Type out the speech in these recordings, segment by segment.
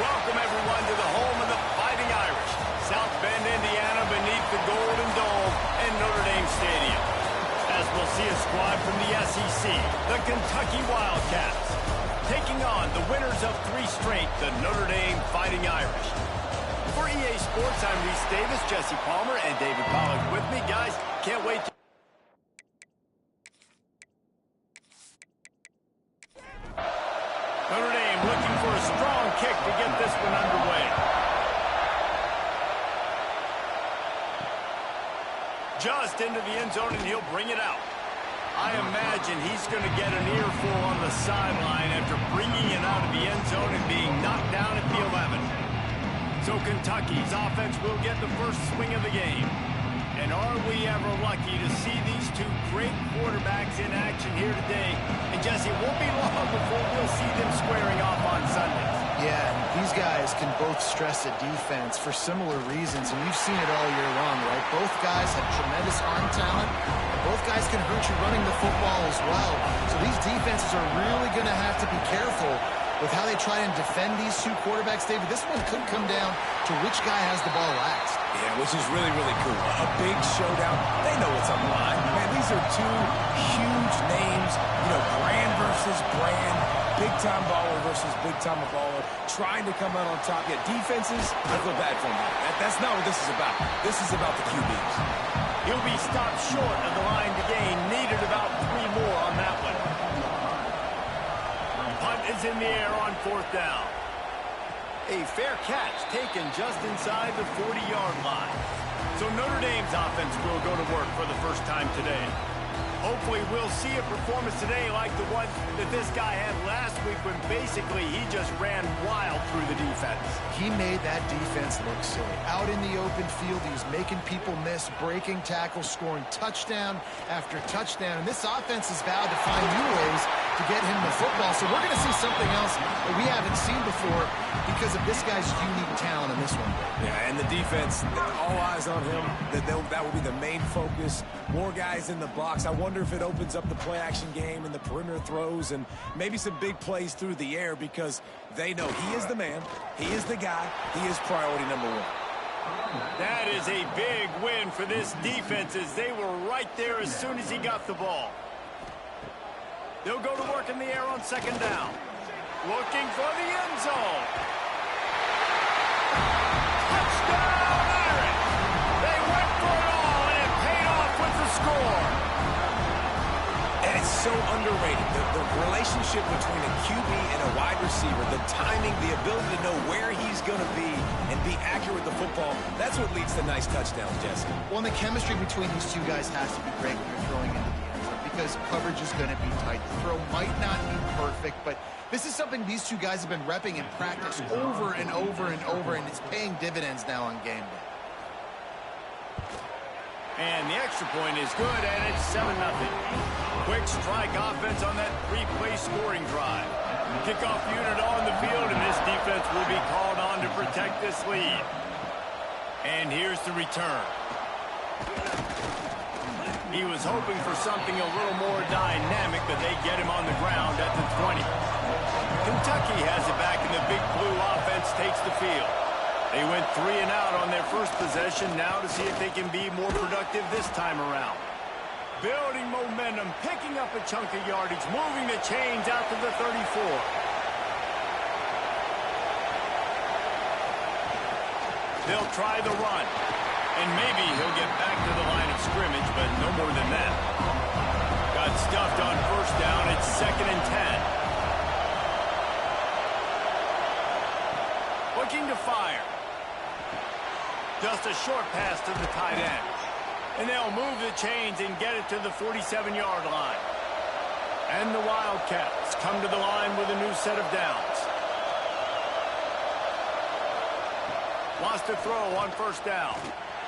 Welcome, everyone, to the home of the Fighting Irish, South Bend, Indiana, beneath the Golden Dome and Notre Dame Stadium. As we'll see a squad from the SEC, the Kentucky Wildcats, taking on the winners of 3 straight, the Notre Dame Fighting Irish. For EA Sports, I'm Reese Davis, Jesse Palmer, and David Pollack with me. Guys, can't wait to... Notre Dame looking for a strong kick to get this one underway. Just into the end zone, and he'll bring it out. I imagine he's going to get an earful on the sideline after bringing it out of the end zone and being knocked down at the 11. So Kentucky's offense will get the first swing of the game. And are we ever lucky to see these 2 great quarterbacks in action here today? And Jesse, it won't be long before we'll see them squaring off on Sundays. Yeah, and these guys can both stress a defense for similar reasons, and you've seen it all year long, right? Both guys have tremendous arm talent, and both guys can hurt you running the football as well. So these defenses are really going to have to be careful with how they try and defend these 2 quarterbacks. David, this one could come down to which guy has the ball last. Yeah, which is really, really cool. A big showdown. They know what's on the line. Man, these are 2 huge names. You know, brand versus brand. Big-time baller versus big-time baller. Trying to come out on top. Yeah, defenses, I feel bad for them. That's not what this is about. This is about the QBs. He'll be stopped short of the line to gain. Needed about 3 more on that one. Punt is in the air on 4th down. A fair catch taken just inside the 40-yard line. So Notre Dame's offense will go to work for the first time today. Hopefully we'll see a performance today like the one that this guy had last week when basically he just ran wild through the defense. He made that defense look silly. Out in the open field, he was making people miss, breaking tackles, scoring touchdown after touchdown. And this offense has vowed to find new ways to get him the football. So we're going to see something else that we haven't seen before because of this guy's unique talent in this one. Yeah, and the defense, all eyes on him. That will be the main focus. More guys in the box. I wonder if it opens up the play-action game and the perimeter throws and maybe some big plays through the air because they know he is the man, he is the guy, he is priority number 1. That is a big win for this defense as they were right there as soon as he got the ball. They'll go to work in the air on 2nd down. Looking for the end zone. Touchdown, Irish! They went for it all, and it paid off with the score. And it's so underrated. The relationship between a QB and a wide receiver, the timing, the ability to know where he's going to be and be accurate with the football, that's what leads to nice touchdowns, Jesse. Well, and the chemistry between these 2 guys has to be great when you're throwing into the end zone because coverage is going to be tight. The throw might not be perfect, but this is something these 2 guys have been repping in practice over and over and over, and it's paying dividends now on game day. And the extra point is good, and it's 7-0. Quick strike offense on that 3-play scoring drive. Kickoff unit on the field, and this defense will be called on to protect this lead. And here's the return. He was hoping for something a little more dynamic, but they get him on the ground at the 20. Kentucky has it back, and the Big Blue offense takes the field. They went 3 and out on their first possession, now to see if they can be more productive this time around. Building momentum, picking up a chunk of yardage, moving the chains out to the 34. They'll try the run, and maybe he'll get back to the line of scrimmage, but no more than that. Got stuffed on 1st down, it's 2nd and 10. Looking to fire. Just a short pass to the tight end. And they'll move the chains and get it to the 47-yard line. And the Wildcats come to the line with a new set of downs. Wants to throw on 1st down.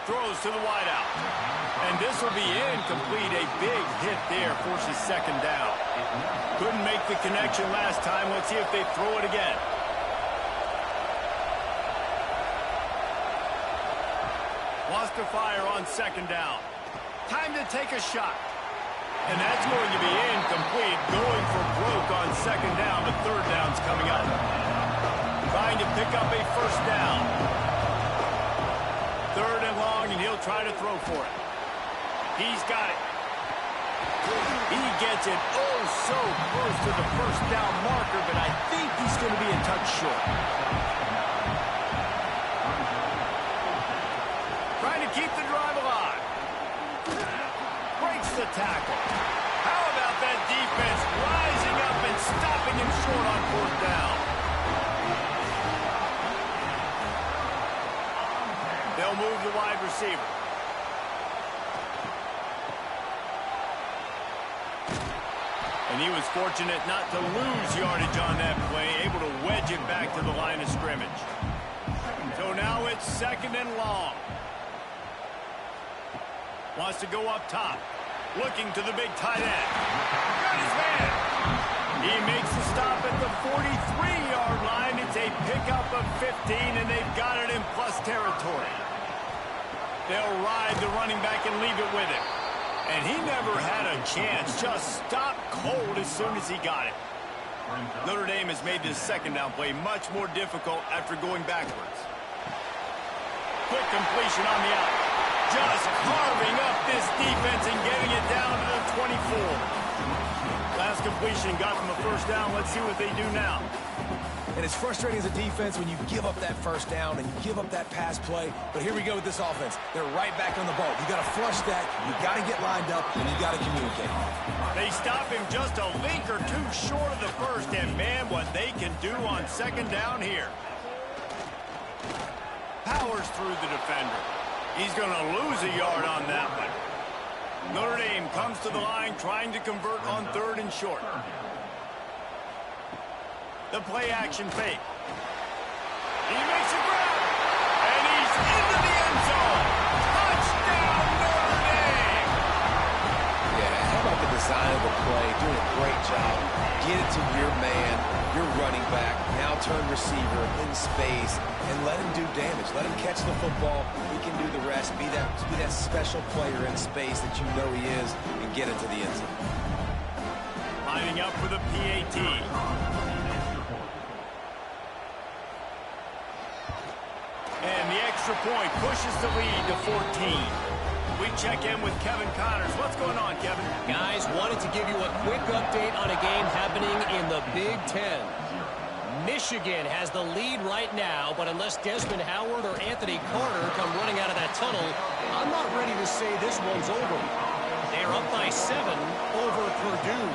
Throws to the wideout. And this will be incomplete. A big hit there forces 2nd down. Couldn't make the connection last time. Let's see if they throw it again. Wants to fire on 2nd down. Time to take a shot. And that's going to be incomplete. Going for broke on 2nd down. The 3rd down's coming up. Trying to pick up a first down. 3rd and long, and he'll try to throw for it. He's got it. He gets it oh so close to the first down marker, but I think he's going to be a touch short. Trying to keep the drive alive. Breaks the tackle. How about that defense rising up and stopping him short on 4th down? They'll move the wide receiver. And he was fortunate not to lose yardage on that play, able to wedge it back to the line of scrimmage. So now it's 2nd and long. Wants to go up top. Looking to the big tight end. Got his man. He makes the stop at the 43-yard line. It's a pickup of 15, and they've got it in plus territory. They'll ride the running back and leave it with him. And he never had a chance. Just stopped cold as soon as he got it. Notre Dame has made this 2nd down play much more difficult after going backwards. Quick completion on the out. Just carving up this defense and getting it down to the 24. Last completion got them a first down. Let's see what they do now. And it's frustrating as a defense when you give up that first down and you give up that pass play. But here we go with this offense. They're right back on the ball. You got to flush that. You got to get lined up, and you got to communicate. They stop him just a link or two short of the first, and man, what they can do on 2nd down here. Powers through the defender. He's going to lose a yard on that one. Notre Dame comes to the line trying to convert on 3rd and short. The play-action fake. He makes a grab, and he's into the end zone. Touchdown, Notre Dame! Yeah, how about the design of the play? Doing a great job. Get it to your man, your running back, now turn receiver in space, and let him do damage. Let him catch the football. He can do the rest. Be that special player in space that you know he is, and get into the end zone. Lining up for the PAT. And the extra point pushes the lead to 14. We check in with Kevin Connors. What's going on, Kevin? Guys, wanted to give you a quick update on a game happening in the Big Ten. Michigan has the lead right now, but unless Desmond Howard or Anthony Carter come running out of that tunnel, I'm not ready to say this one's over. They're up by 7 over Purdue.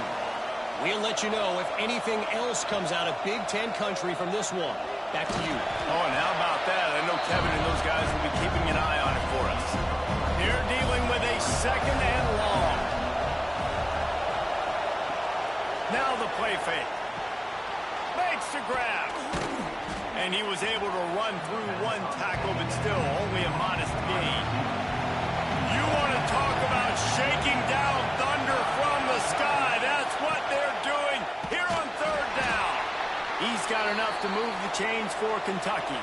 We'll let you know if anything else comes out of Big Ten country from this one. Back to you. Oh, and how about that? I know Kevin and those guys will be keeping an eye on it for us. They're dealing with a 2nd and long. Now the play fake. Makes the grab. And he was able to run through one tackle, but still only a modest gain. You want to talk about shaking down thunder from the sky. That's what they're doing here on 3rd down. He's got enough to move the chains for Kentucky.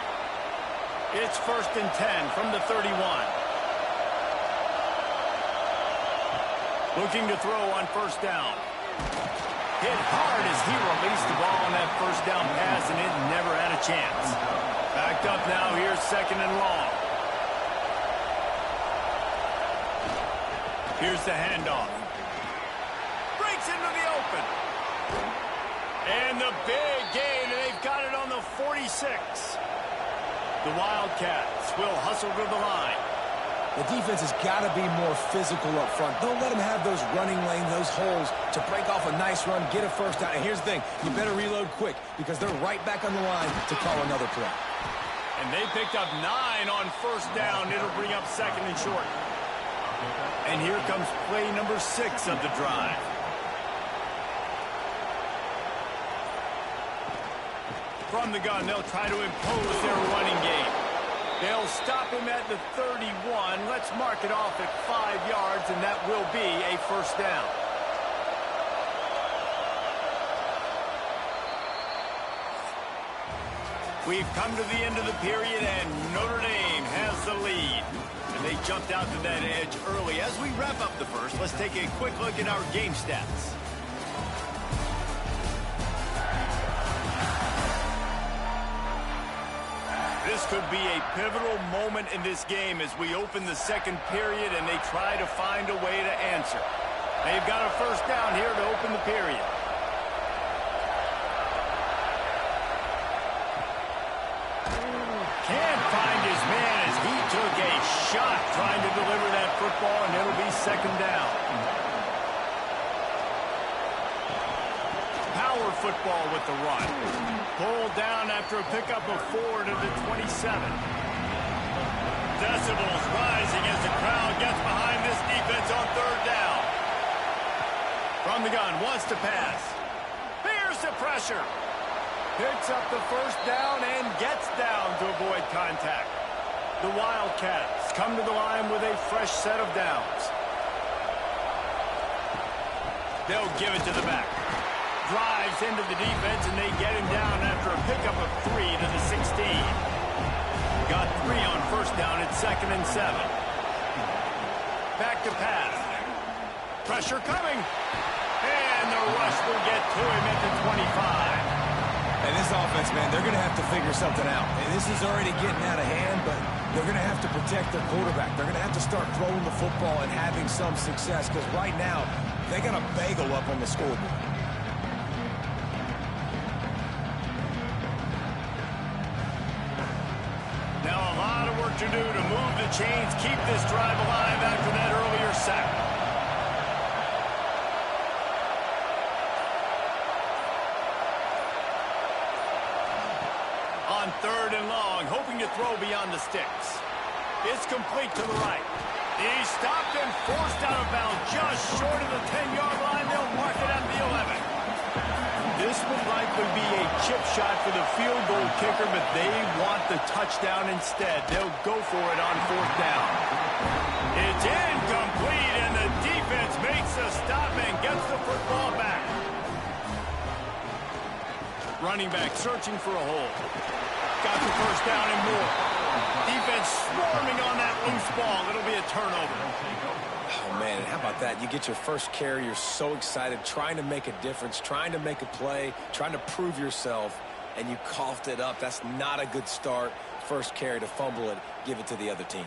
It's 1st and 10 from the 31. Looking to throw on 1st down. Hit hard as he released the ball on that 1st down pass, and it never had a chance. Backed up now, here's 2nd and long. Here's the handoff. Breaks into the open. And the big gain, and they've got it on the 46. The Wildcats will hustle to the line. The defense has got to be more physical up front. Don't let them have those running lanes, those holes to break off a nice run, get a first down. And here's the thing, you better reload quick because they're right back on the line to call another play. And they picked up 9 on 1st down. It'll bring up 2nd and short. And here comes play number 6 of the drive. From the gun, they'll try to impose their running game. They'll stop him at the 31. Let's mark it off at 5 yards, and that will be a first down. We've come to the end of the period, and Notre Dame has the lead. And they jumped out to that edge early. As we wrap up the first, let's take a quick look at our game stats. This could be a pivotal moment in this game as we open the second period and they try to find a way to answer. They've got a first down here to open the period. Can't find his man as he took a shot trying to deliver that football, and it'll be second down. Power football with the run. Pulled down after a pickup of 4 to the 27. Decibels rising as the crowd gets behind this defense on third down. From the gun, wants to pass. Here's the pressure. Picks up the first down and gets down to avoid contact. The Wildcats come to the line with a fresh set of downs. They'll give it to the back. Drives into the defense, and they get him down after a pickup of 3 to the 16. Got 3 on first down at 2nd and 7. Back to pass. Pressure coming. And the rush will get to him at the 25. And this offense, man, they're going to have to figure something out. And this is already getting out of hand, but they're going to have to protect their quarterback. They're going to have to start throwing the football and having some success, because right now, they got a bagel up on the scoreboard. Now a lot of work to do to move the chains, keep this drive alive after that earlier sack. On third and long, hoping to throw beyond the sticks. It's complete to the right. He's stopped and forced out of bounds just short of the 10-yard line. They'll mark it at the 11. This would likely be a chip shot for the field goal kicker, but they want the touchdown instead. They'll go for it on fourth down. It's incomplete, and the defense makes a stop and gets the football back. Running back searching for a hole. Got the first down and more. Defense swarming on that loose ball. It'll be a turnover. Oh, man, how about that? You get your first carry, you're so excited, trying to make a difference, trying to make a play, trying to prove yourself, and you coughed it up. That's not a good start. First carry to fumble it, give it to the other team.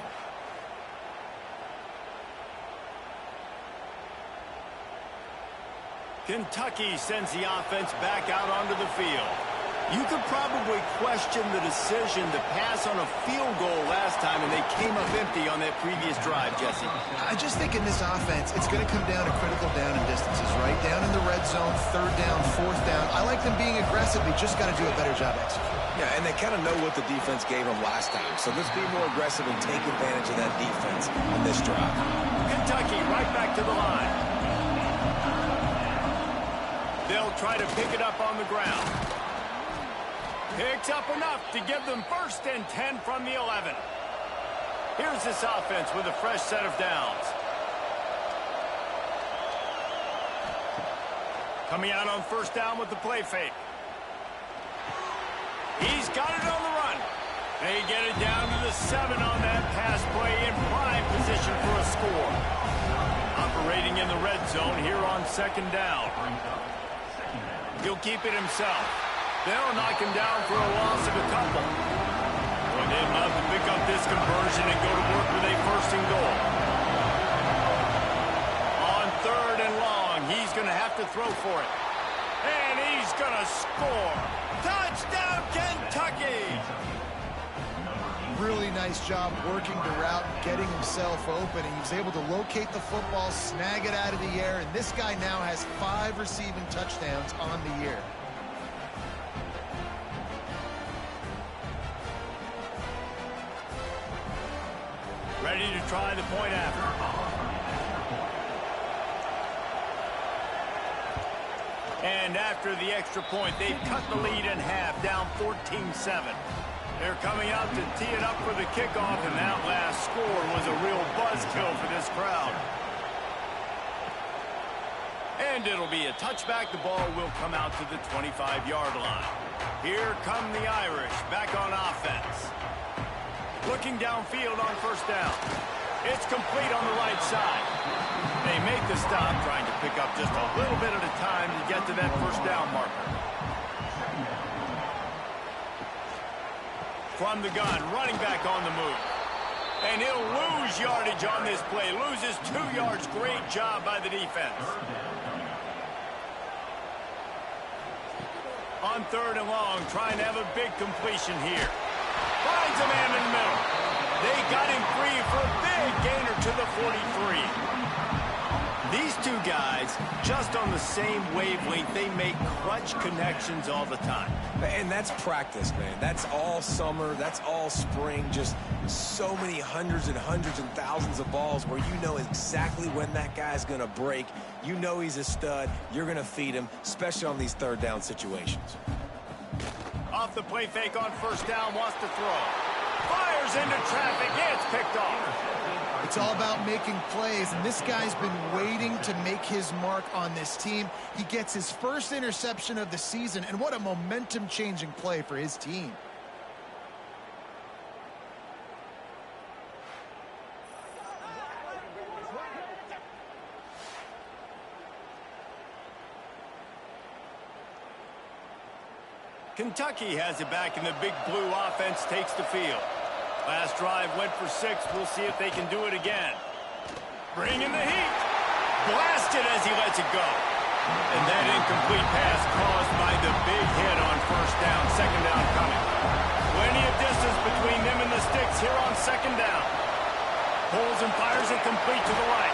Kentucky sends the offense back out onto the field. You could probably question the decision to pass on a field goal last time, and they came up empty on that previous drive, Jesse. I just think in this offense, it's going to come down to critical down and distances, right? Down in the red zone, third down, fourth down. I like them being aggressive. They just got to do a better job executing. Yeah, and they kind of know what the defense gave them last time. So let's be more aggressive and take advantage of that defense on this drive. Kentucky right back to the line. They'll try to pick it up on the ground. Picks up enough to give them first and 10 from the 11. Here's this offense with a fresh set of downs. Coming out on first down with the play fake. He's got it on the run. They get it down to the 7 on that pass play in prime position for a score. Operating in the red zone here on second down. He'll keep it himself. They'll knock him down for a loss of a couple. Well, they'd love to pick up this conversion and go to work with a first and goal. On third and long, he's going to have to throw for it. And he's going to score. Touchdown, Kentucky! Really nice job working the route and getting himself open. And he was able to locate the football, snag it out of the air, and this guy now has 5 receiving touchdowns on the year. Ready to try the point after. And after the extra point, they've cut the lead in half, down 14-7. They're coming out to tee it up for the kickoff, and that last score was a real buzzkill for this crowd. And it'll be a touchback. The ball will come out to the 25-yard line. Here come the Irish back on offense. Looking downfield on first down. It's complete on the right side. They make the stop, trying to pick up just a little bit at a time to get to that first down marker. From the gun, running back on the move. And he'll lose yardage on this play. Loses 2 yards. Great job by the defense. On 3rd and long, trying to have a big completion here. Finds a man in the middle. They got him free for a big gainer to the 43. These two guys, just on the same wavelength, they make clutch connections all the time. And that's practice, man. That's all summer. That's all spring. Just so many hundreds and thousands of balls where you know exactly when that guy's going to break. You know he's a stud. You're going to feed him, especially on these 3rd down situations. Off the play fake on 1st down, wants to throw. Fires into traffic. It's picked off. It's all about making plays, and this guy's been waiting to make his mark on this team. He gets his first interception of the season, and what a momentum-changing play for his team. Kentucky has it back, and the big blue offense takes the field. Last drive went for 6. We'll see if they can do it again. Bring in the heat. Blasted as he lets it go. And that incomplete pass caused by the big hit on 1st down. 2nd down coming. Plenty of distance between them and the sticks here on 2nd down. Pulls and fires it complete to the right.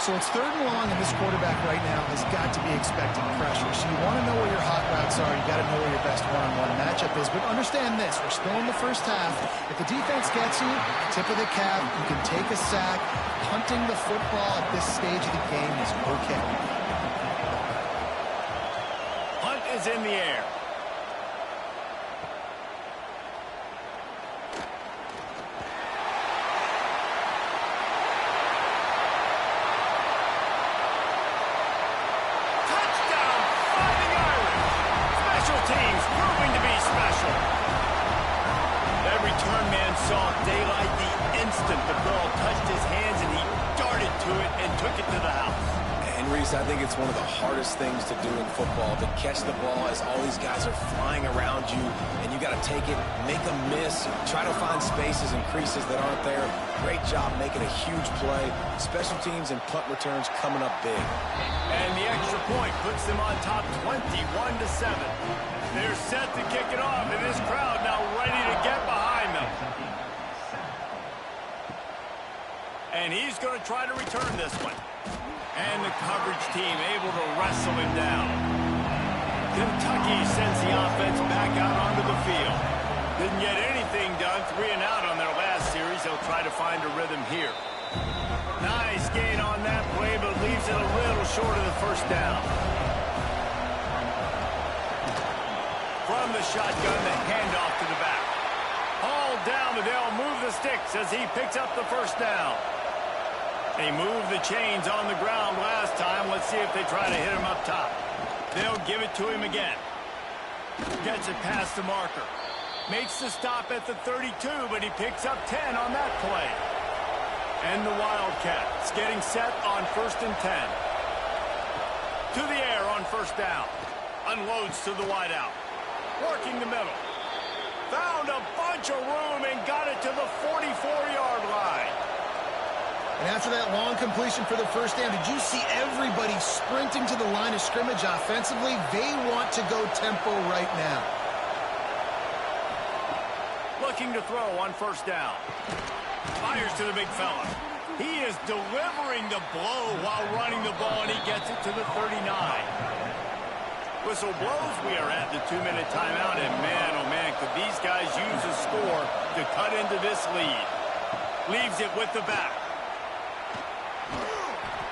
So it's 3rd and long, and this quarterback right now has got to be expecting pressure. So you want to know where your hot routes are. You got to know where your best one-on-one matchup is. But understand this, we're still in the 1st half. If the defense gets you, tip of the cap, you can take a sack. Punting the football at this stage of the game is okay. Hunt is in the air. I think it's one of the hardest things to do in football, to catch the ball as all these guys are flying around you, and you got to take it, make a miss, try to find spaces and creases that aren't there. Great job making a huge play. Special teams and punt returns coming up big. And the extra point puts them on top 21-7. They're set to kick it off, and this crowd now ready to get behind them. And he's going to try to return this one. And the coverage team able to wrestle him down. Kentucky sends the offense back out onto the field. Didn't get anything done. 3 and out on their last series. They'll try to find a rhythm here. Nice gain on that play, but leaves it a little short of the 1st down. From the shotgun, the handoff to the back. Hauled down, but they'll move the sticks as he picks up the 1st down. They moved the chains on the ground last time. Let's see if they try to hit him up top. They'll give it to him again. Gets it past the marker. Makes the stop at the 32, but he picks up 10 on that play. And the Wildcats getting set on 1st and 10. To the air on 1st down. Unloads to the wideout. Working the middle. Found a bunch of room and got it to the 44-yard line. And after that long completion for the 1st down, did you see everybody sprinting to the line of scrimmage offensively? They want to go tempo right now. Looking to throw on 1st down. Fires to the big fella. He is delivering the blow while running the ball, and he gets it to the 39. Whistle blows. We are at the 2-minute timeout, and man, oh man, could these guys use a score to cut into this lead. Leaves it with the back.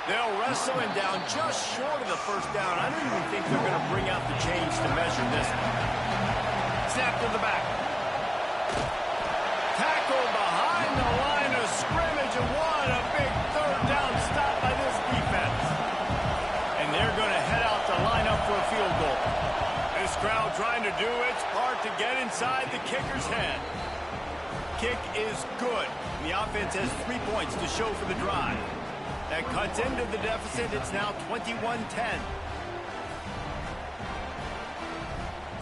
They'll wrestle him down just short of the 1st down. I don't even think they're going to bring out the chains to measure this one. Snap to the back. Tackle behind the line of scrimmage, and what a big 3rd down stop by this defense. And they're going to head out to line up for a field goal. This crowd trying to do its part to get inside the kicker's head. Kick is good. The offense has 3 points to show for the drive. That cuts into the deficit. It's now 21-10.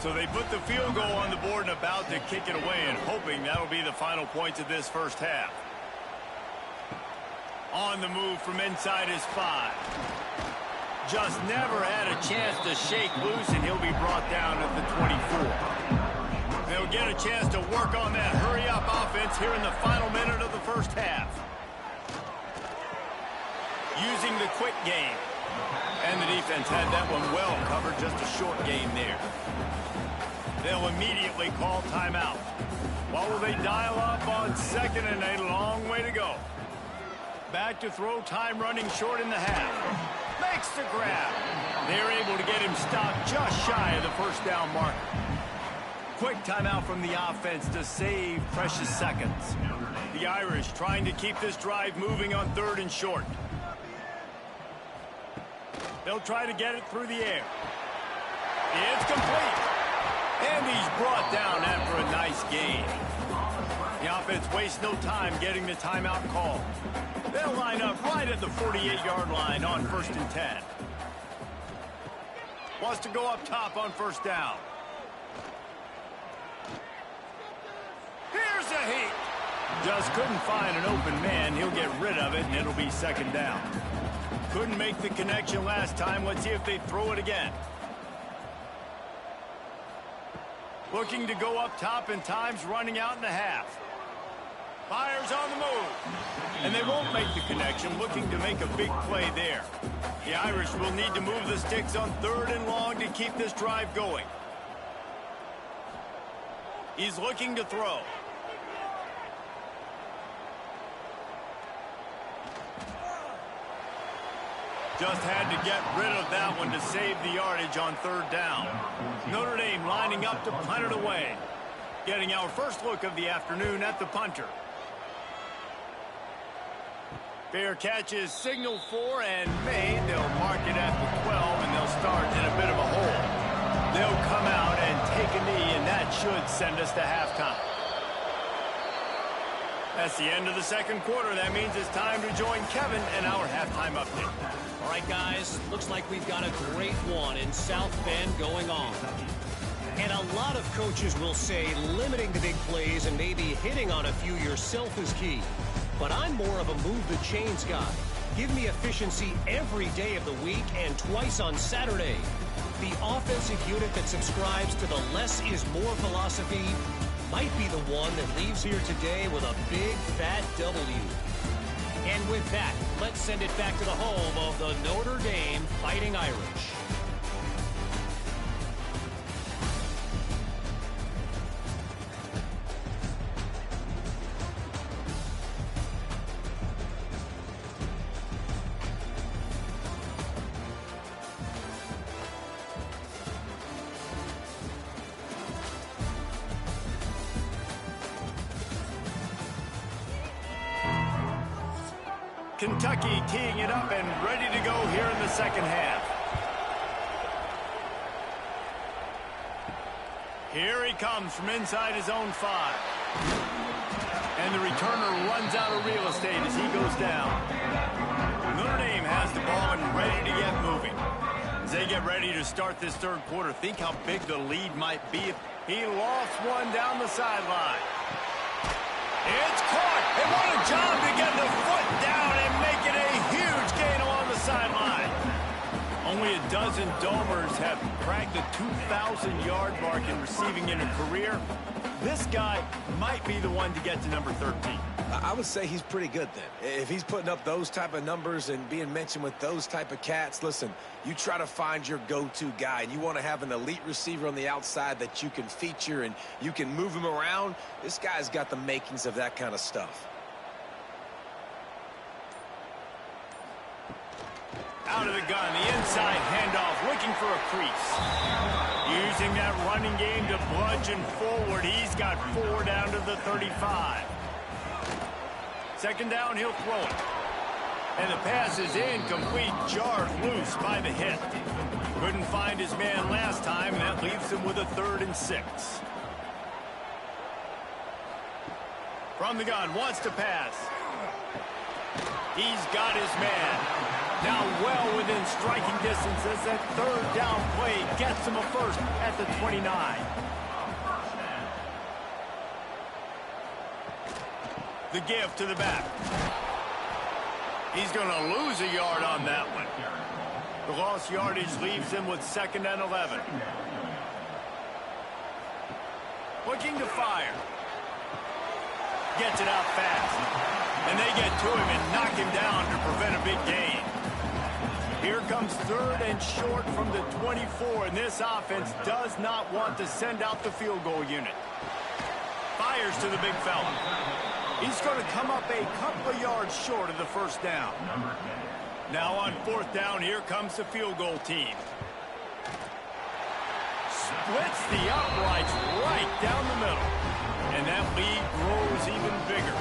So they put the field goal on the board and about to kick it away, and hoping that'll be the final points of this first half. On the move from inside his 5. Just never had a chance to shake loose, and he'll be brought down at the 24. They'll get a chance to work on that hurry-up offense here in the final minute of the first half. Using the quick game. And the defense had that one well covered, just a short game there. They'll immediately call timeout. What will they dial up on second, and a long way to go. Back to throw, time running short in the half. Makes the grab. They're able to get him stopped just shy of the first down marker. Quick timeout from the offense to save precious seconds. The Irish trying to keep this drive moving on 3rd and short. They'll try to get it through the air. It's complete. And he's brought down after a nice gain. The offense wastes no time getting the timeout call. They'll line up right at the 48-yard line on 1st and 10. Wants to go up top on 1st down. Here's a heat. Just couldn't find an open man. He'll get rid of it, and it'll be 2nd down. Couldn't make the connection last time. Let's see if they throw it again. Looking to go up top, and time's running out in the half. Fires on the move. And they won't make the connection, looking to make a big play there. The Irish will need to move the sticks on 3rd and long to keep this drive going. He's looking to throw. Just had to get rid of that one to save the yardage on 3rd down. Notre Dame lining up to punt it away. Getting our first look of the afternoon at the punter. Fair catch is signaled for and made. They'll mark it at the 12, and they'll start in a bit of a hole. They'll come out and take a knee, and that should send us to halftime. That's the end of the 2nd quarter. That means it's time to join Kevin and our halftime update. All right, guys, looks like we've got a great one in South Bend going on. And a lot of coaches will say limiting the big plays and maybe hitting on a few yourself is key. But I'm more of a move the chains guy. Give me efficiency every day of the week and twice on Saturday. The offensive unit that subscribes to the less is more philosophy might be the one that leaves here today with a big fat W. And with that, let's send it back to the home of the Notre Dame Fighting Irish. Kentucky teeing it up and ready to go here in the 2nd half. Here he comes from inside his own 5. And the returner runs out of real estate as he goes down. Notre Dame has the ball and ready to get moving. As they get ready to start this 3rd quarter, think how big the lead might be if he lost one down the sideline. It's caught, and what a job to get the foot down and make it a huge gain along the sideline. Only a dozen Domers have cracked the 2,000-yard mark in receiving in a career. This guy might be the one to get to number 13. I would say he's pretty good then. If he's putting up those type of numbers and being mentioned with those type of cats, listen, you try to find your go-to guy. And you want to have an elite receiver on the outside that you can feature and you can move him around. This guy's got the makings of that kind of stuff. Out of the gun, the inside handoff, looking for a crease. Using that running game to bludgeon forward. He's got 4 down to the 35. 2nd down, he'll throw it. And the pass is incomplete, jarred loose by the hit. Couldn't find his man last time, and that leaves him with a 3rd and 6. From the gun, wants to pass. He's got his man. Now well within striking distance as that third down play gets him a first at the 29. The give to the back. He's going to lose a yard on that one. The lost yardage leaves him with 2nd and 11. Looking to fire. Gets it out fast. And they get to him and knock him down to prevent a big gain. Here comes 3rd and short from the 24, and this offense does not want to send out the field goal unit. Fires to the big fella. He's going to come up a couple of yards short of the first down. Now on 4th down, here comes the field goal team. Splits the uprights right down the middle. And that lead grows even bigger.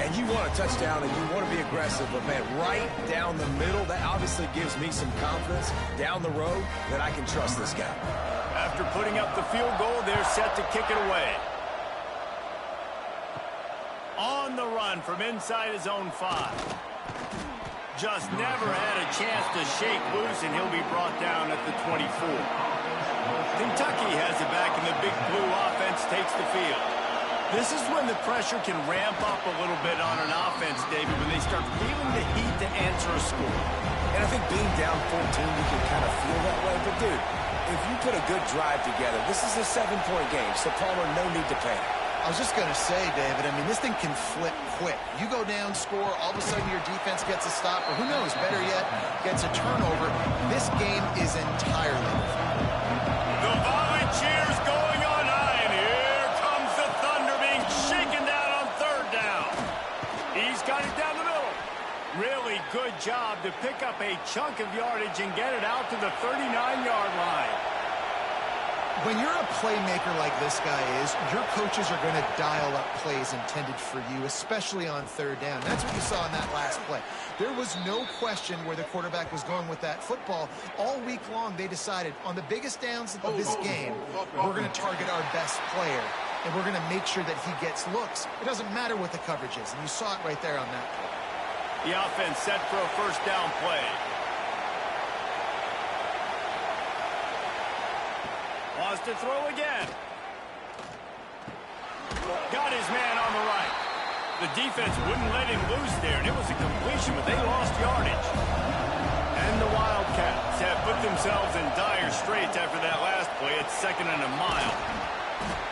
And you want a touchdown and you want to be aggressive, but man, right down the middle, that obviously gives me some confidence down the road that I can trust this guy. After putting up the field goal, they're set to kick it away. On the run from inside his own 5. Just never had a chance to shake loose, and he'll be brought down at the 24. Kentucky has it back, and the big blue offense takes the field. This is when the pressure can ramp up a little bit on an offense, David, when they start feeling the heat to answer a score. And I think being down 14, you can kind of feel that way. But, dude, if you put a good drive together, this is a 7-point game, so Palmer, no need to panic. I was just going to say, David, I mean, this thing can flip quick. You go down, score, all of a sudden your defense gets a stop, or who knows, better yet, gets a turnover. This game is entirely different. The volley cheers going on high, and here comes the Thunder being shaken down on 3rd down. He's got it down the middle. Really good job to pick up a chunk of yardage and get it out to the 39-yard line. When you're a playmaker like this guy is, your coaches are going to dial up plays intended for you, especially on 3rd down. That's what you saw in that last play. There was no question where the quarterback was going with that football. All week long, they decided on the biggest downs of this game, we're going to target our best player, and we're going to make sure that he gets looks. It doesn't matter what the coverage is, and you saw it right there on that play. The offense set for a 1st down play. Wants to throw again. Got his man on the right. The defense wouldn't let him loose there, and it was a completion, but they lost yardage. And the Wildcats have put themselves in dire straits after that last play. It's 2nd and a mile.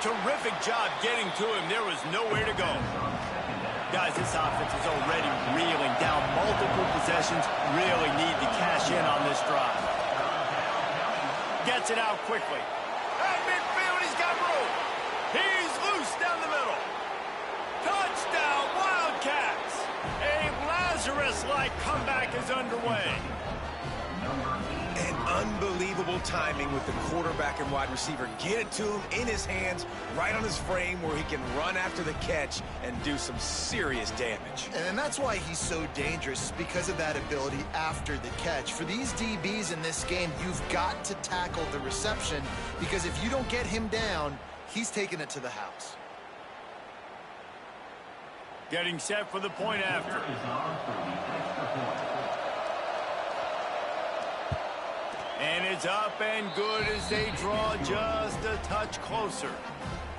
Terrific job getting to him. There was nowhere to go. Guys, this offense is already reeling down multiple possessions. Really need to cash in on this drive. Gets it out quickly. At midfield, he's got room. He's loose down the middle. Touchdown, Wildcats. A Lazarus-like comeback is underway. And unbelievable timing with the quarterback and wide receiver. Get it to him in his hands, right on his frame where he can run after the catch and do some serious damage. And that's why he's so dangerous, because of that ability after the catch. For these DBs in this game, you've got to tackle the reception, because if you don't get him down, he's taking it to the house. Getting set for the point after. And it's up and good as they draw just a touch closer.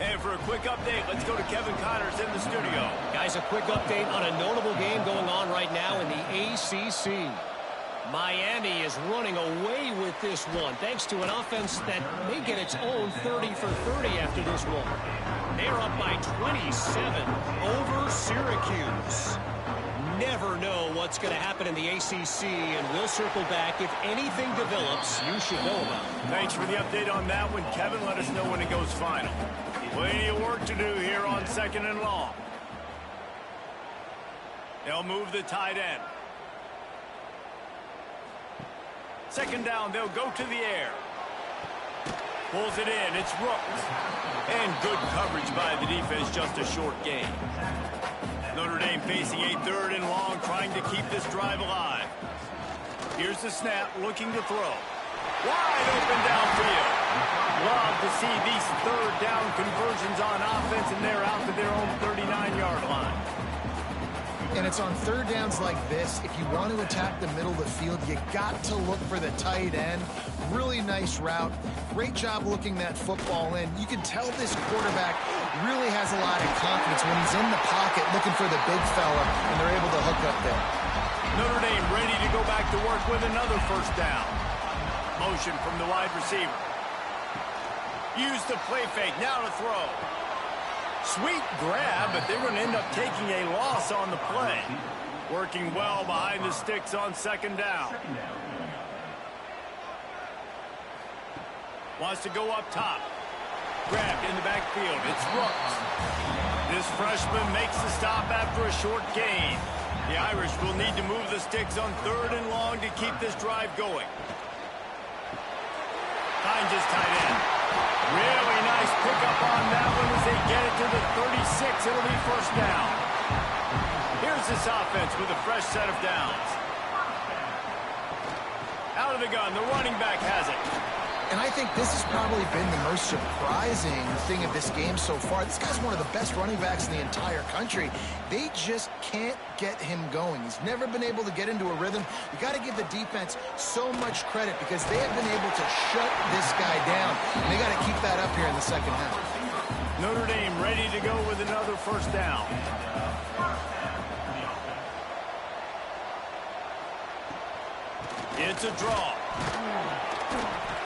And for a quick update, let's go to Kevin Connors in the studio. Guys, a quick update on a notable game going on right now in the ACC. Miami is running away with this one, thanks to an offense that may get its own 30 for 30 after this one. They're up by 27 over Syracuse. Never know what's going to happen in the ACC, and we'll circle back. If anything develops, you should know about it. Thanks for the update on that one, Kevin. Let us know when it goes final. Plenty of work to do here on 2nd and long. They'll move the tight end. 2nd down, they'll go to the air. Pulls it in, it's Rooks. And good coverage by the defense, just a short gain. Notre Dame facing a 3rd and long, trying to keep this drive alive. Here's the snap, looking to throw. Wide open downfield. Love to see these 3rd down conversions on offense, and they're out to their own 39-yard line. And it's on third downs like this. If you want to attack the middle of the field, you got to look for the tight end. Really nice route. Great job looking that football in. You can tell this quarterback really has a lot of confidence when he's in the pocket looking for the big fella, and they're able to hook up there. Notre Dame ready to go back to work with another first down. Motion from the wide receiver. Use the play fake. Now to throw. Sweet grab, but they're going to end up taking a loss on the play. Working well behind the sticks on second down. Wants to go up top. Grabbed in the backfield. It's Brooks. This freshman makes the stop after a short gain. The Irish will need to move the sticks on third and long to keep this drive going. Finds his tight end. Really nice pickup on that one as they get it to the 36. It'll be first down. Here's this offense with a fresh set of downs. Out of the gun, the running back has it. And I think this has probably been the most surprising thing of this game so far. This guy's one of the best running backs in the entire country. They just can't get him going. He's never been able to get into a rhythm. You got to give the defense so much credit because they have been able to shut this guy down. And they got to keep that up here in the second half. Notre Dame ready to go with another first down. It's a draw.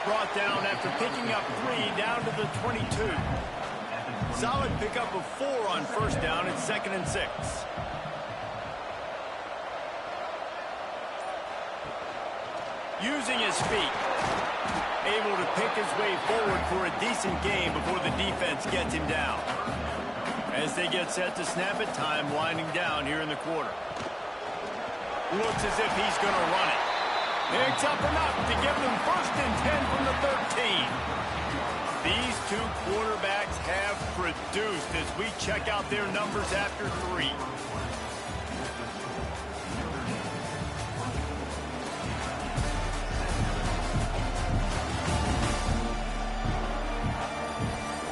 Brought down after picking up 3 down to the 22. Solid pickup of 4 on first down. It's 2nd and 6. Using his feet. Able to pick his way forward for a decent game before the defense gets him down. As they get set to snap it, time winding down here in the quarter. Looks as if he's going to run it. Picks up enough to give them 1st and 10 from the 13. These two quarterbacks have produced as we check out their numbers after 3.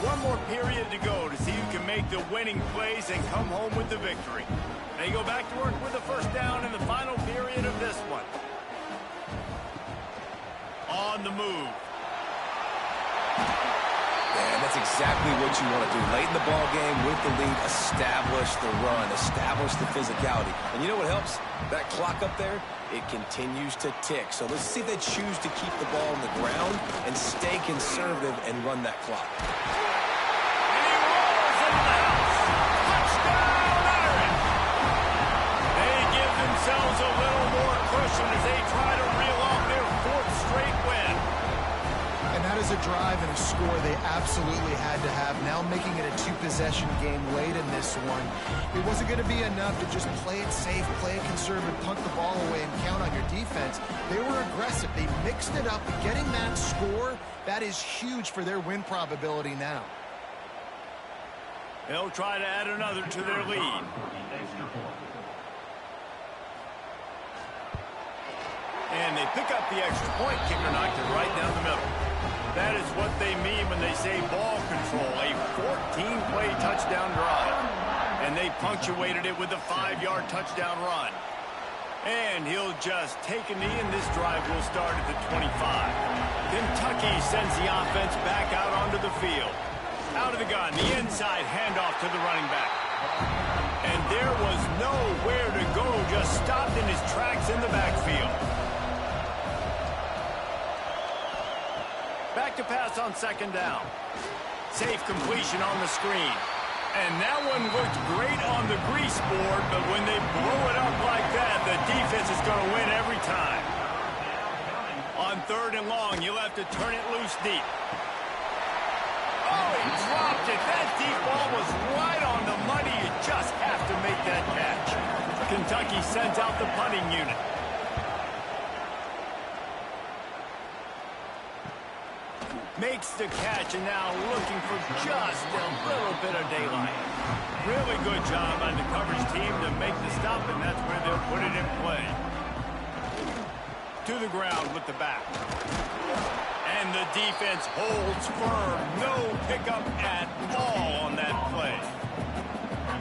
One more period to go to see who can make the winning plays and come home with the victory. They go back to work with the first down in the final period of this one. On the move. And that's exactly what you want to do. Late in the ball game with the lead, establish the run, establish the physicality. And you know what helps? That clock up there, it continues to tick. So let's see if they choose to keep the ball on the ground and stay conservative and run that clock. And he rolls into the house. Touchdown, Irish! They give themselves a little more cushion as they try to reel off their 4th straight win. And that is a drive and a score they absolutely had to have. Now making it a 2-possession game late in this one. It wasn't going to be enough to just play it safe, play it conservative, punt the ball away, and count on your defense. They were aggressive. They mixed it up. Getting that score, that is huge for their win probability now. They'll try to add another to their lead. And they pick up the extra point. Kicker knocked it right down the middle. That is what they mean when they say ball control. A 14-play touchdown drive. And they punctuated it with a 5-yard touchdown run. And he'll just take a knee, and this drive will start at the 25. Kentucky sends the offense back out onto the field. Out of the gun, the inside handoff to the running back. And there was nowhere to go, just stopped in his tracks in the backfield. Back to pass on second down. Safe completion on the screen. And that one looked great on the grease board, but when they blow it up like that, the defense is going to win every time. On third and long, you'll have to turn it loose deep. Oh, he dropped it. That deep ball was right on the money. You just have to make that catch. Kentucky sends out the punting unit. Makes the catch, and now looking for just a little bit of daylight. Really good job on the coverage team to make the stop, and that's where they'll put it in play. To the ground with the back. And the defense holds firm. No pickup at all on that play.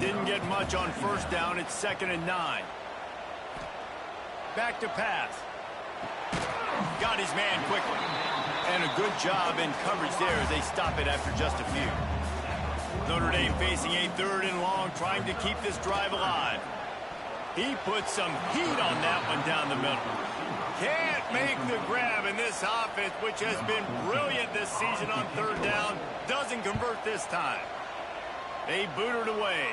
Didn't get much on first down. It's 2nd and 9. Back to pass. Got his man quickly. And a good job in coverage there as they stop it after just a few. Notre Dame facing a 3rd and long, trying to keep this drive alive. He put some heat on that one down the middle. Can't make the grab, in this offense, which has been brilliant this season on 3rd down, doesn't convert this time. They boot it away.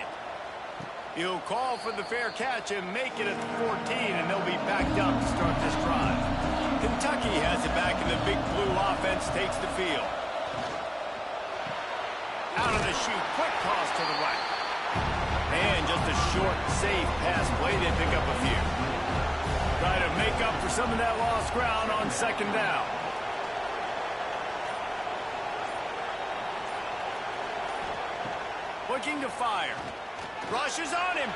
He'll call for the fair catch and make it at the 14, and they'll be backed up to start this drive. Kentucky has it back, and the Big Blue offense takes the field. Out of the chute, quick toss to the right. And just a short, safe pass play. They pick up a few. Try to make up for some of that lost ground on 2nd down. Looking to fire. Rushes on him.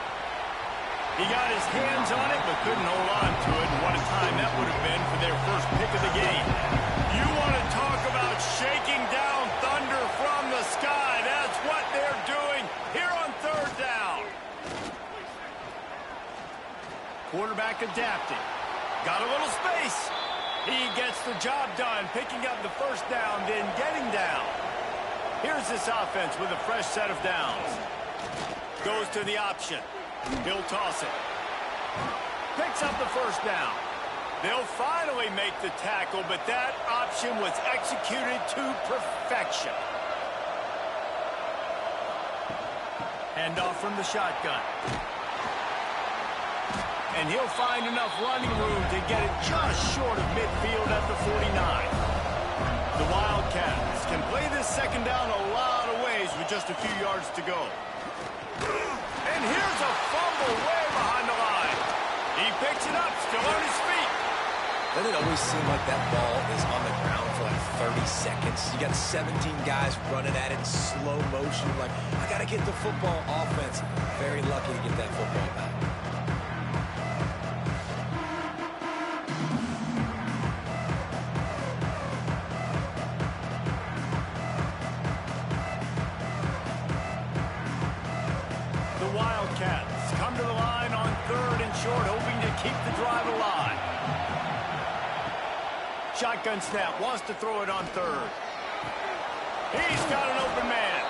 He got his hands on it, but couldn't hold on to it. And what a time that would have been for their first pick of the game. You want to talk about shaking down thunder from the sky. That's what they're doing here on 3rd down. Quarterback adapting. Got a little space. He gets the job done, picking up the 1st down, then getting down. Here's this offense with a fresh set of downs. Goes to the option. He'll toss it. Picks up the 1st down. They'll finally make the tackle, but that option was executed to perfection. Handoff from the shotgun. And he'll find enough running room to get it just short of midfield at the 49. The Wildcats can play this 2nd down a lot of ways with just a few yards to go. And here's a fumble way behind the line. He picks it up, still on his feet. Doesn't it always seem like that ball is on the ground for like 30 seconds? You got 17 guys running at it in slow motion. Like, I got to get the football. Offense, very lucky to get that football back. Wildcats come to the line on 3rd and short, hoping to keep the drive alive. Shotgun snap, wants to throw it on 3rd. He's got an open man.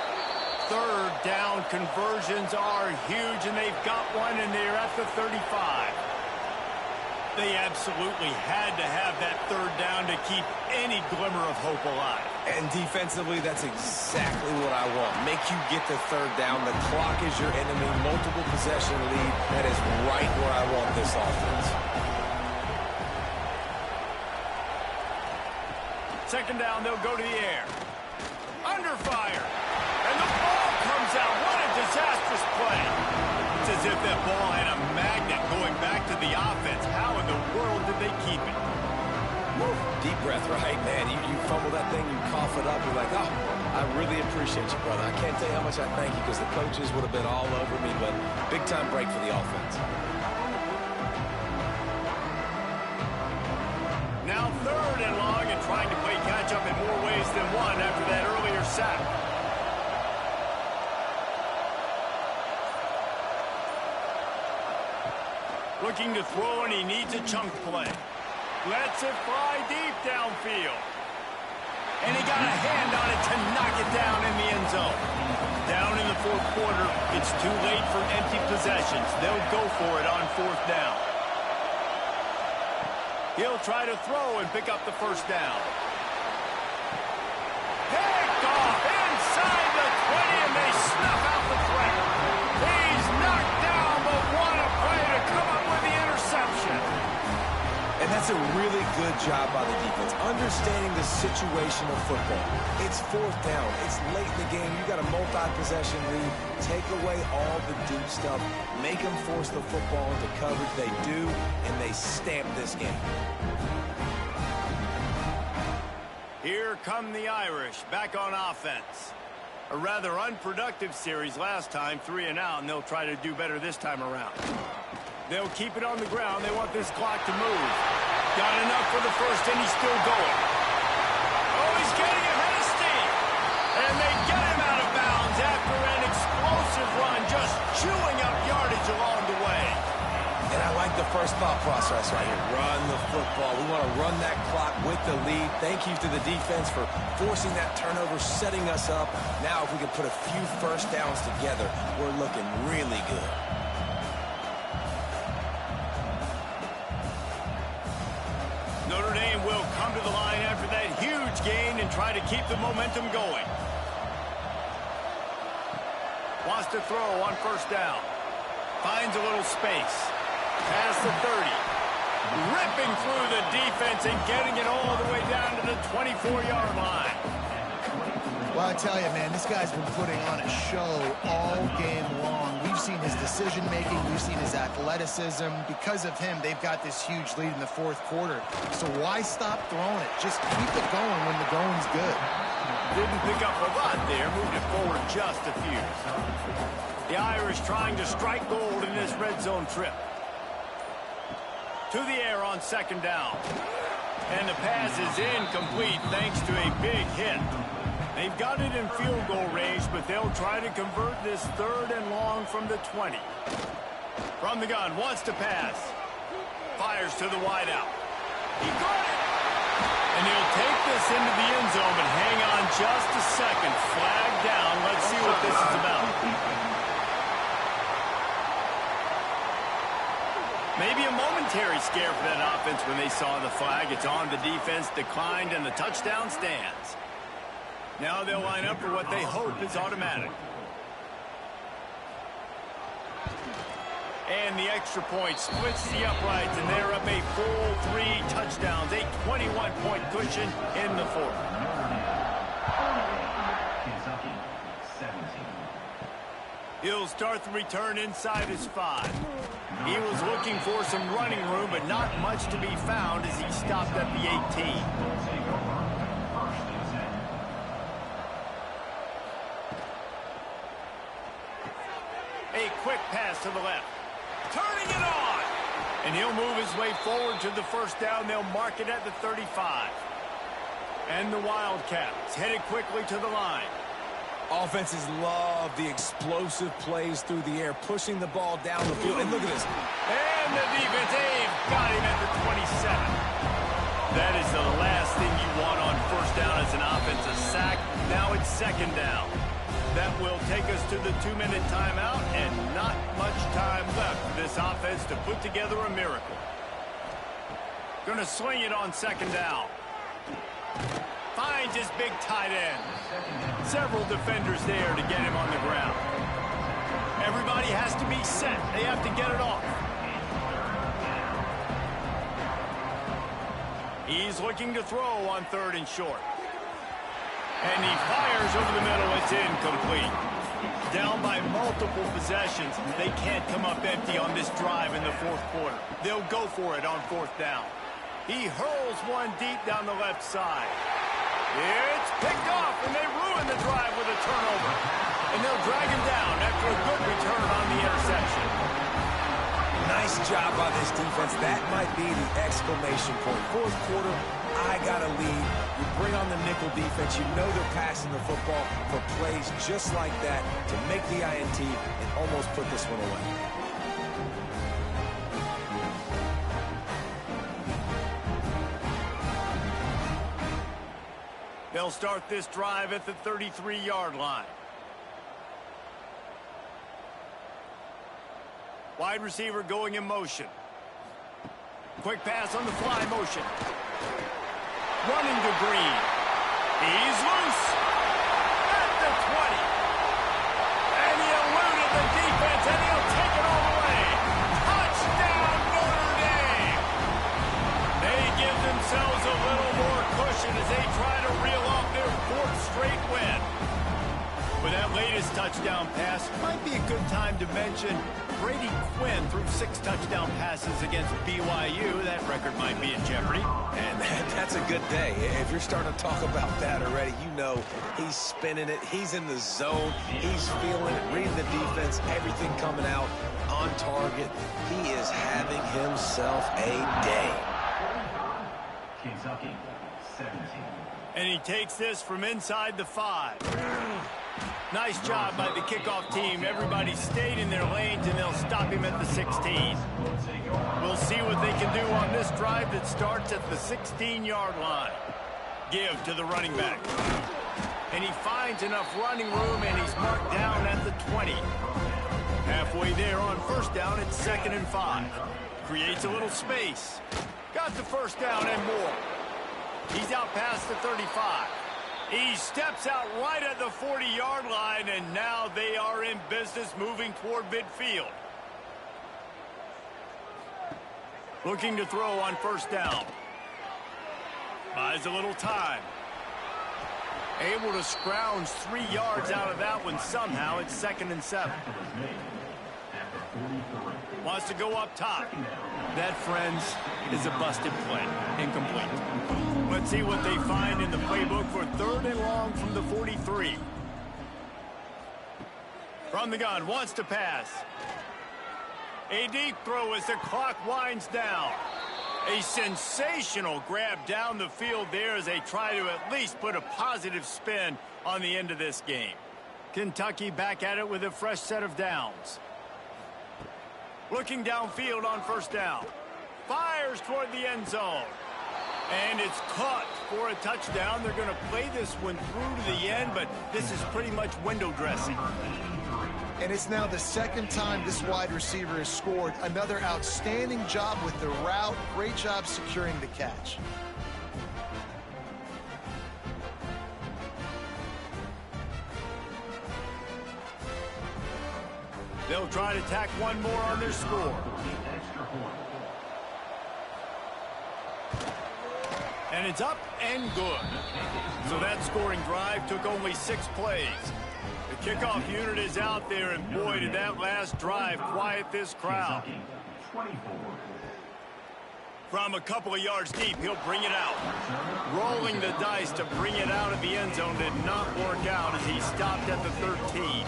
3rd down conversions are huge, and they've got one, and they're at the 35. They absolutely had to have that 3rd down to keep any glimmer of hope alive. And defensively, that's exactly what I want. Make you get the 3rd down. The clock is your enemy. Multiple possession lead. That is right where I want this offense. 2nd down, they'll go to the air. Under fire. And the ball comes out. What a disastrous play. It's as if that ball had a magnet going back to the offense. How in the world did they keep it? Woo. Deep breath, right, man? You fumble that thing, you cough it up, you're like, oh, I really appreciate you, brother. I can't tell you how much I thank you because the coaches would have been all over me, but big-time break for the offense. Now 3rd and long, and trying to play catch-up in more ways than one after that earlier sack. Looking to throw, and he needs a chunk play. Lets it fly deep downfield. And he got a hand on it to knock it down in the end zone. Down in the 4th quarter, it's too late for empty possessions. They'll go for it on 4th down. He'll try to throw and pick up the 1st down. Picked off inside the 20, and they snuff out the threat. He's knocked down, but what a play to come up with the interception. And that's a really good job by the defense, understanding the situation of football. It's 4th down. It's late in the game. You got a multi-possession lead. Take away all the deep stuff. Make them force the football into coverage. They do, and they stamp this game. Here come the Irish back on offense. A rather unproductive series last time, 3 and out, and they'll try to do better this time around. They'll keep it on the ground. They want this clock to move. Got enough for the 1st, and he's still going. Oh, he's getting ahead of steam. And they get him out of bounds after an explosive run just first thought process right here. Run the football. We want to run that clock with the lead. Thank you to the defense for forcing that turnover, setting us up. Now, if we can put a few first downs together, we're looking really good. Notre Dame will come to the line after that huge gain and try to keep the momentum going. Wants to throw on first down. Finds a little space. Past the 30. Ripping through the defense and getting it all the way down to the 24-yard line. Well, I tell you, man, this guy's been putting on a show all game long. We've seen his decision-making. We've seen his athleticism. Because of him, they've got this huge lead in the fourth quarter. So why stop throwing it? Just keep it going when the going's good. Didn't pick up a lot there. Moved it forward just a few. The Irish trying to strike gold in this red zone trip. To the air on second down. And the pass is incomplete thanks to a big hit. They've got it in field goal range, but they'll try to convert this third and long from the 20. From the gun, wants to pass. Fires to the wideout. He got it! And he'll take this into the end zone, but hang on just a second. Flag down. Let's see what this is about. Maybe a momentary scare for that offense when they saw the flag. It's on, the defense declined, and the touchdown stands. Now they'll line up for what they hope is automatic. And the extra point splits the uprights, and they're up a full 3 touchdowns, a 21-point cushion in the fourth. He'll start the return inside his 5. He was looking for some running room, but not much to be found as he stopped at the 18. A quick pass to the left. Turning it on! And he'll move his way forward to the first down. They'll mark it at the 35. And the Wildcats headed quickly to the line. Offenses love the explosive plays through the air, pushing the ball down the field. And look at this. And the defense, they've got him at the 27. That is the last thing you want on first down as an offensive sack. Now it's second down. That will take us to the 2-minute timeout, and not much time left for this offense to put together a miracle. Going to swing it on second down. Finds his big tight end. Several defenders there to get him on the ground. Everybody has to be set. They have to get it off. He's looking to throw on third and short. And he fires over the middle. It's incomplete. Down by multiple possessions. They can't come up empty on this drive in the fourth quarter. They'll go for it on fourth down. He hurls one deep down the left side. It's picked off, and they ruin the drive with a turnover. And they'll drag him down after a good return on the interception. Nice job by this defense. That might be the exclamation point. Fourth quarter, I got a lead. You bring on the nickel defense. You know they're passing the football for plays just like that to make the INT and almost put this one away. They'll start this drive at the 33-yard line. Wide receiver going in motion. Quick pass on the fly motion. Running to Green. He's loose. At the 20. And he eluded the defense, and he'll take it all the way. Touchdown, Notre Dame. They give themselves a little more cushion as they try to reel off their 4th straight win. With that latest touchdown pass, might be a good time to mention Brady Quinn threw 6 touchdown passes against BYU. That record might be in jeopardy. And that's a good day. If you're starting to talk about that already, you know he's spinning it. He's in the zone. He's feeling it, reading the defense, everything coming out on target. He is having himself a day. Kentucky, 17. And he takes this from inside the 5. Nice job by the kickoff team. Everybody stayed in their lanes, and they'll stop him at the 16. We'll see what they can do on this drive that starts at the 16-yard line. Give to the running back. And he finds enough running room, and he's marked down at the 20. Halfway there on first down, it's 2nd and 5. Creates a little space. Got the first down and more. He's out past the 35. He steps out right at the 40-yard line, and now they are in business moving toward midfield. Looking to throw on first down. Buys a little time. Able to scrounge 3 yards out of that one somehow. It's 2nd and 7. Wants to go up top. That, friends, is a busted play. Incomplete. Let's see what they find in the playbook for 3rd and long from the 43. From the gun, wants to pass. A deep throw as the clock winds down. A sensational grab down the field there as they try to at least put a positive spin on the end of this game. Kentucky back at it with a fresh set of downs. Looking downfield on first down. Fires toward the end zone. And it's caught for a touchdown. They're going to play this one through to the end, but this is pretty much window dressing. And it's now the 2nd time this wide receiver has scored. Another outstanding job with the route. Great job securing the catch. They'll try to tack one more on their score. And it's up and good. So that scoring drive took only 6 plays. The kickoff unit is out there, and boy, did that last drive quiet this crowd. From a couple of yards deep, he'll bring it out. Rolling the dice to bring it out of the end zone did not work out as he stopped at the 13.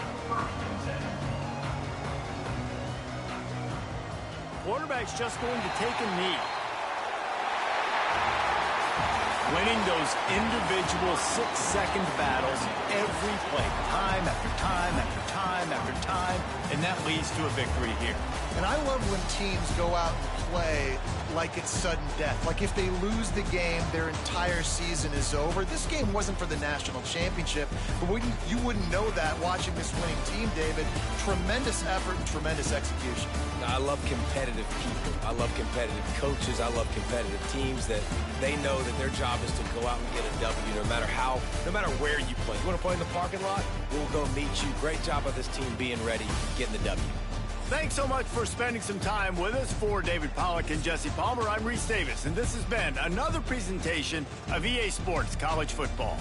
Quarterback's just going to take a knee. Winning those individual 6-second battles every play, time after time after time after time, and that leads to a victory here. And I love when teams go out and play like it's sudden death. Like if they lose the game, their entire season is over. This game wasn't for the national championship, but you wouldn't know that watching this winning team, David. Tremendous effort and tremendous execution. I love competitive people. I love competitive coaches. I love competitive teams that they know that their job is to go out and get a W no matter where you play. You want to play in the parking lot? We'll go meet you. Great job of this team being ready, getting the W. Thanks so much for spending some time with us. For David Pollack and Jesse Palmer, I'm Reese Davis, and this has been another presentation of EA Sports College Football.